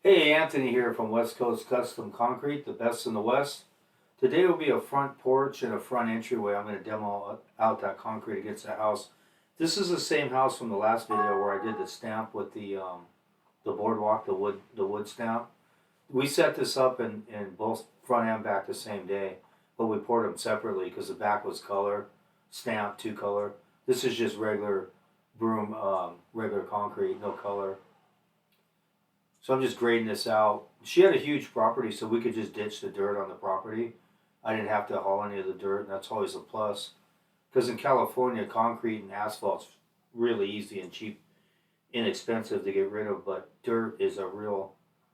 Hey, Anthony here from West Coast Custom Concrete, the best in the West. Today will be a front porch and a front entryway. I'm going to demo out that concrete against the house. This is the same house from the last video where I did the stamp with the boardwalk, the wood stamp. We set this up in both front and back the same day, but we poured them separately because the back was color, stamp, two color. This is just regular broom, regular concrete, no color. So I'm just grading this out. She had a huge property, so we could just ditch the dirt on the property. I didn't have to haul any of the dirt, and that's always a plus. Because in California, concrete and asphalt's really easy and cheap, inexpensive to get rid of, but dirt is a real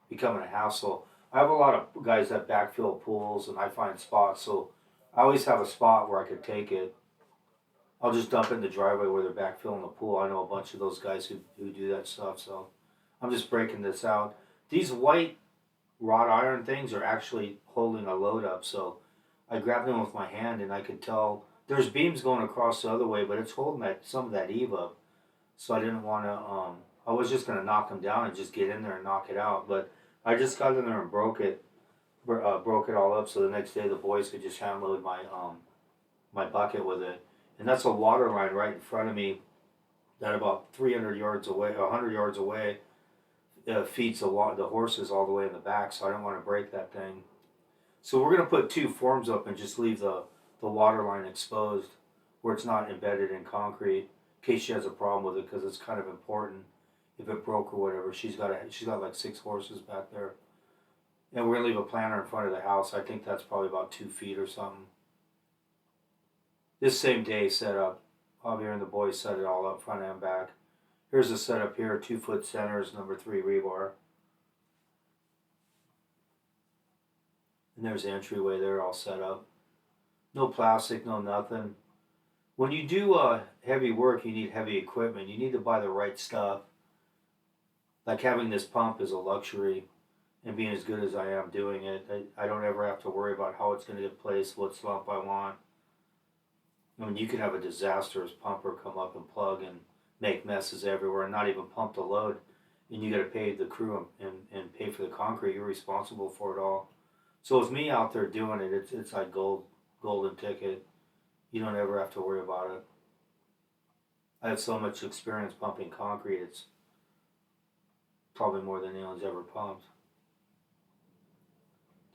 becoming a hassle. I have a lot of guys that backfill pools, and I find spots, so I always have a spot where I could take it. I'll just dump it in the driveway where they're backfilling the pool. I know a bunch of those guys who do that stuff, so I'm just breaking this out. These white wrought iron things are actually holding a load up, so I grabbed them with my hand and I could tell there's beams going across the other way, but it's holding some of that eve up. So I didn't want to. I was just gonna knock them down and just get in there and knock it out, but I just got in there and broke it all up. So the next day the boys could just hand load my bucket with it, and that's a water line right in front of me. That about 300 yards away, 100 yards away, feeds the horses all the way in the back, so I don't want to break that thing. So we're going to put two forms up and just leave the water line exposed where it's not embedded in concrete in case she has a problem with it, because it's kind of important if it broke or whatever. She's got like 6 horses back there. And we're going to leave a planter in front of the house. I think that's probably about 2 feet or something. This same day setup, Javier and the boys set it all up front and back. Here's the setup here, 2 foot centers, number 3 rebar. And there's the entryway there all set up. No plastic, no nothing. When you do heavy work, you need heavy equipment. You need to buy the right stuff. Like having this pump is a luxury, and being as good as I am doing it, I don't ever have to worry about how it's going to get placed, what slump I want. I mean, you can have a disastrous pumper come up and plug and make messes everywhere and not even pump the load, and you got to pay the crew and pay for the concrete. You're responsible for it all. So with me out there doing it, it's like golden ticket. You don't ever have to worry about it. I have so much experience pumping concrete. It's probably more than anyone's ever pumped.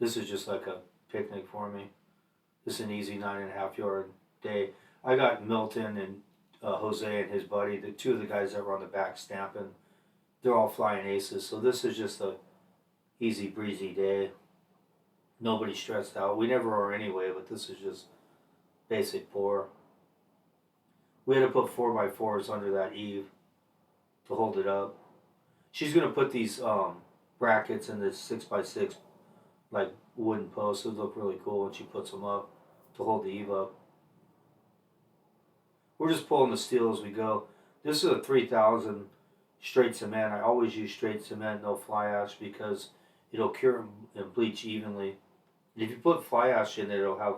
This is just like a picnic for me. This is an easy 9.5 yard day. I got Milton and Jose and his buddy, the two of the guys that were on the back stamping. They're all flying aces, so this is just a easy breezy day. Nobody stressed out. We never are anyway, but this is just basic pour. We had to put 4x4s under that eave to hold it up. She's gonna put these brackets in this 6x6 like wooden posts. Those look really cool when she puts them up to hold the eave up. We're just pulling the steel as we go. This is a 3000 straight cement. I always use straight cement, no fly ash, because it'll cure and bleach evenly. And if you put fly ash in it, it'll have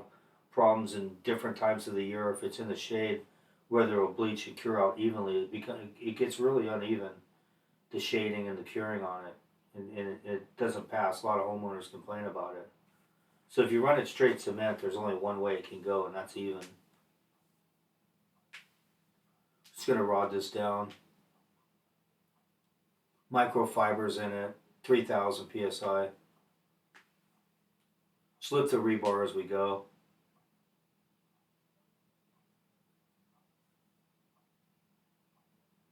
problems in different times of the year. If it's in the shade, whether it'll bleach and cure out evenly, it gets really uneven, the shading and the curing on it. And it doesn't pass. A lot of homeowners complain about it. So if you run it straight cement, there's only one way it can go, and that's even. Just going to rod this down. Microfibers in it, 3000 psi. Slip the rebar as we go.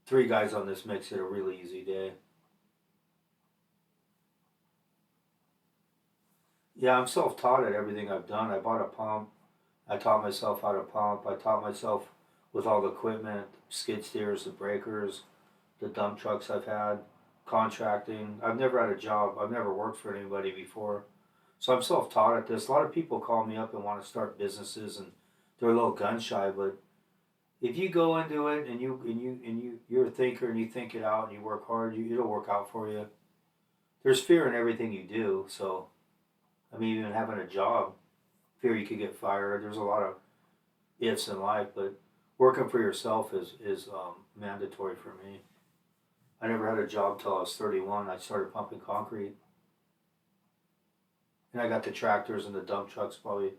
Three guys on this makes it a really easy day. Yeah, I'm self-taught at everything I've done. I bought a pump. I taught myself how to pump. I taught myself with all the equipment, skid steers, the breakers, the dump trucks I've had, contracting. I've never had a job. I've never worked for anybody before. So I'm self-taught at this. A lot of people call me up and want to start businesses, and they're a little gun shy, but if you go into it and you're a thinker and you think it out and you work hard, it'll work out for you. There's fear in everything you do, so I mean, even having a job, fear you could get fired. There's a lot of ifs in life, but working for yourself is mandatory for me. I never had a job till I was 31. I started pumping concrete. And I got the tractors and the dump trucks probably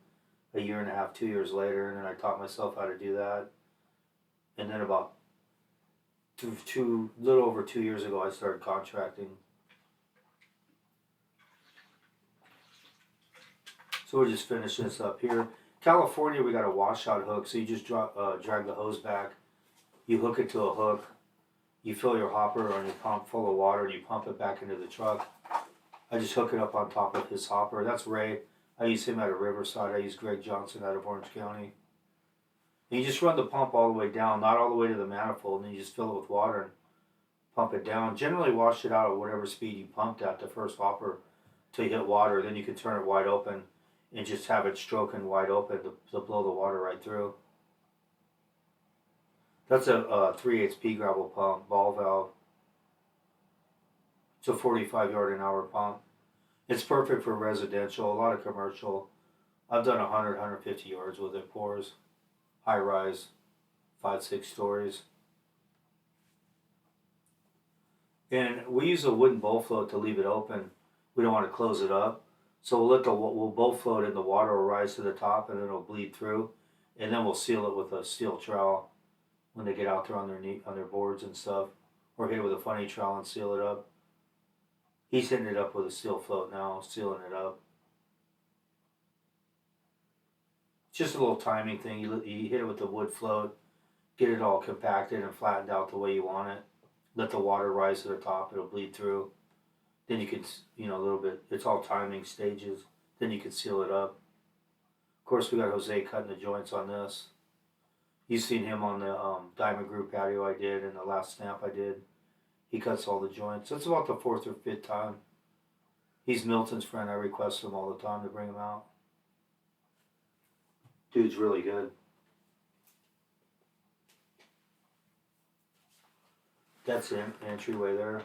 a year and a half, 2 years later. And then I taught myself how to do that. And then about little over 2 years ago, I started contracting. So we're just finishing this up here. California, we got a washout hook. So you just drag the hose back. You hook it to a hook. You fill your hopper on your pump full of water and you pump it back into the truck. I just hook it up on top of his hopper. That's Ray. I use him out of Riverside. I use Greg Johnson out of Orange County. And you just run the pump all the way down, not all the way to the manifold, and then you just fill it with water and pump it down. Generally wash it out at whatever speed you pumped at the first hopper till you hit water. Then you can turn it wide open and just have it stroking wide open to blow the water right through. That's a 3/8 pea gravel pump, ball valve. It's a 45 yard an hour pump. It's perfect for residential, a lot of commercial. I've done 100, 150 yards with it, pours, high rise, 5, 6 stories. And we use a wooden bowl float to leave it open. We don't want to close it up. So we'll bowl float it, the water will rise to the top and then it'll bleed through. And then we'll seal it with a steel trowel when they get out there on their boards and stuff. Or hit it with a funny trowel and seal it up. He's hitting it up with a steel float now, sealing it up. It's just a little timing thing. You hit it with the wood float, get it all compacted and flattened out the way you want it. Let the water rise to the top, it'll bleed through. Then you can, a little bit, it's all timing stages. Then you can seal it up. Of course, we got Jose cutting the joints on this. You've seen him on the Diamond Group patio I did and the last stamp I did. He cuts all the joints. It's about the 4th or 5th time. He's Milton's friend. I request him all the time to bring him out. Dude's really good. That's the entryway there.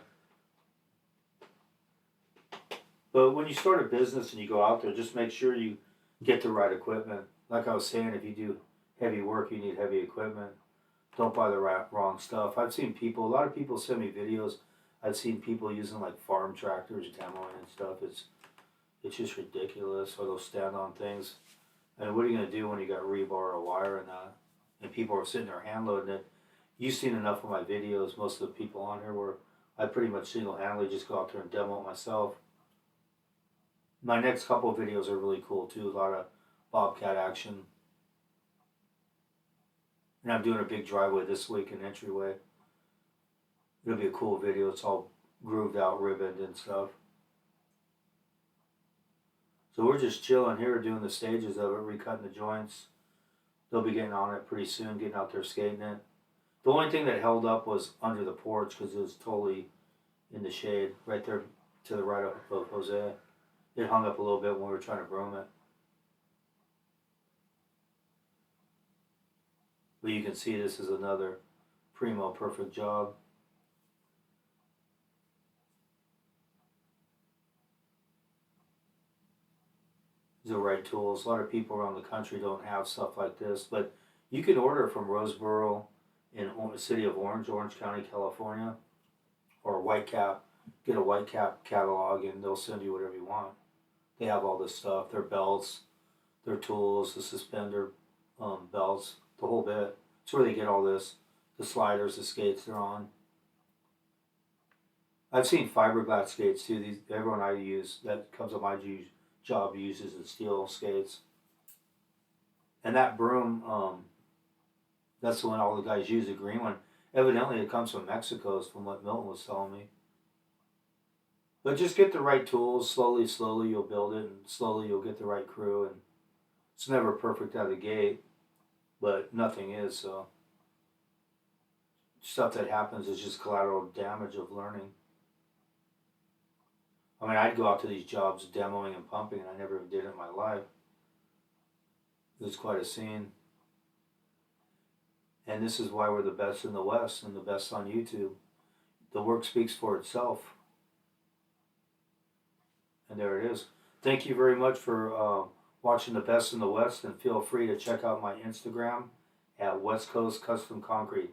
But when you start a business and you go out there, just make sure you get the right equipment. Like I was saying, if you do heavy work, you need heavy equipment. Don't buy the wrong stuff. I've seen a lot of people send me videos. I've seen people using like farm tractors, demoing and stuff. It's just ridiculous. Or they'll stand on things. And what are you going to do when you got rebar or wire and that? And people are sitting there hand loading it. You've seen enough of my videos, most of the people on here, where I pretty much single-handedly just go out there and demo it myself. My next couple of videos are really cool too. A lot of bobcat action. And I'm doing a big driveway this week, an entryway. It'll be a cool video. It's all grooved out, ribboned and stuff. So we're just chilling here, doing the stages of it, recutting the joints. They'll be getting on it pretty soon, getting out there skating it. The only thing that held up was under the porch because it was totally in the shade, right there to the right of Jose. It hung up a little bit when we were trying to broom it. But you can see this is another primo perfect job. The right tools. A lot of people around the country don't have stuff like this, but you can order from Roseboro in the city of Orange County, California, or Whitecap. Get a Whitecap catalog and they'll send you whatever you want. They have all this stuff, their belts, their tools, the suspender belts, the whole bit. It's where they get all this, the sliders, the skates they're on. I've seen fiberglass skates too. Everyone I use that comes on my job uses the steel skates. And that broom, that's the one all the guys use, the green one. Evidently it comes from Mexico, from what Milton was telling me. But just get the right tools, slowly you'll build it, and slowly you'll get the right crew. And it's never perfect out of the gate, but nothing is, so. Stuff that happens is just collateral damage of learning. I mean, I'd go out to these jobs demoing and pumping, and I never did it in my life. It was quite a scene. And this is why we're the best in the West and the best on YouTube. The work speaks for itself. And there it is. Thank you very much for watching the best in the West, and feel free to check out my Instagram at West Coast Custom Concrete.